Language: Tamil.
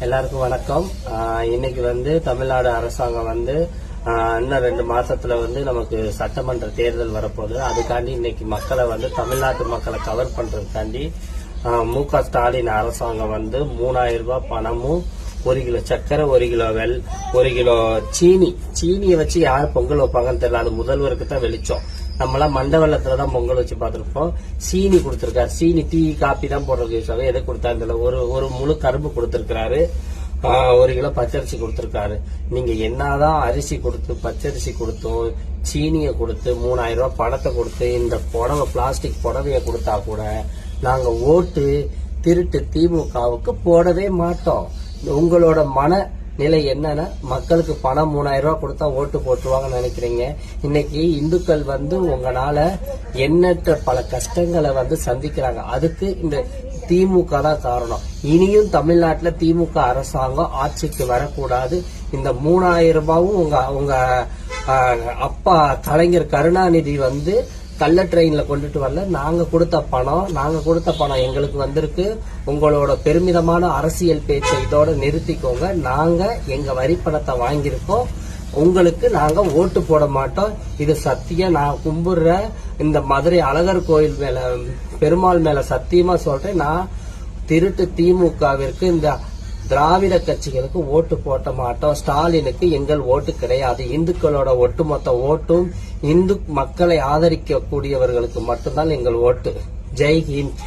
எல்லாருக்கும் வணக்கம். இன்னைக்கு தமிழ்நாடு அரசாங்கம் இன்னும் 2 மாசத்துல நமக்கு சட்டமன்ற தேர்தல் வரப்போகுது. அதுக்காண்டி இன்னைக்கு மக்களை தமிழ்நாட்டு மக்களை கவர் பண்றதுக்காண்டி மு.க. ஸ்டாலின் அரசாங்கம் 3000 ரூபாய் பணமும் 1 கிலோ சக்கரை 1 கிலோ 1 கிலோ சீனியை வச்சு யார் பொங்கல் வைப்பாங்கன்னு தெரியல. அது முதல்வருக்கு தான் வெளிச்சம். நம்மளாம் மண்டவளத்துலதான் பொங்கல் வச்சு பார்த்திருப்போம். சீனி கொடுத்திருக்காரு. சீனி டீ காப்பி தான் போடுறதுக்கு யூஸ் ஆகும். எதை கொடுத்தாரு ஒரு முழு கரும்பு கொடுத்திருக்கிறாரு. 1 கிலோ பச்சரிசி கொடுத்திருக்காரு. நீங்க என்னதான் அரிசி கொடுத்து பச்சரிசி கொடுத்தோம் சீனியை கொடுத்து 3000 ரூபாய் பணத்தை கொடுத்து இந்த புடவை பிளாஸ்டிக் புடவைய கொடுத்தா கூட நாங்க ஓட்டு திருட்டு திமுகவுக்கு போடவே மாட்டோம். உங்களோட நிலை என்னன்னா மக்களுக்கு பணம் 3000 ரூபாய் கொடுத்தா ஓட்டு போட்டுருவாங்கன்னு நினைக்கிறீங்க. இன்னைக்கு இந்துக்கள் உங்களால எண்ணற்ற பல கஷ்டங்களை சந்திக்கிறாங்க. அதுக்கு இந்த திமுக தான் காரணம். இனியும் தமிழ்நாட்டுல திமுக அரசாங்கம் ஆட்சிக்கு வரக்கூடாது. இந்த 3000 ரூபாயும் உங்க அப்பா கலைஞர் கருணாநிதி கள்ள ட்ரெயின்ல கொண்டுட்டு வரல. நாங்க கொடுத்த பணம் எங்களுக்கு வந்திருக்கு. உங்களோட பெருமிதமான அரசியல் பேச்சை இதோட நிறுத்திக்கோங்க. நாங்க எங்க வரி பணத்தை வாங்கியிருக்கோம். உங்களுக்கு நாங்க ஓட்டு போட மாட்டோம். இது சத்தியம். நான் கும்பிடுற இந்த மதுரை அழகர் கோயில் மேல பெருமாள் மேல சத்தியமா சொல்றேன். நான் திருட்டு திமுகவிற்கு இந்த திராவிட கட்சிகளுக்கு ஓட்டு போட்ட மாட்டோம். ஸ்டாலினுக்கு எங்கள் ஓட்டு கிடையாது. இந்துக்களோட ஒட்டுமொத்த ஓட்டும் இந்து மக்களை ஆதரிக்க கூடியவர்களுக்கு மட்டும்தான் எங்கள் ஓட்டு. ஜெய் ஹிந்த்.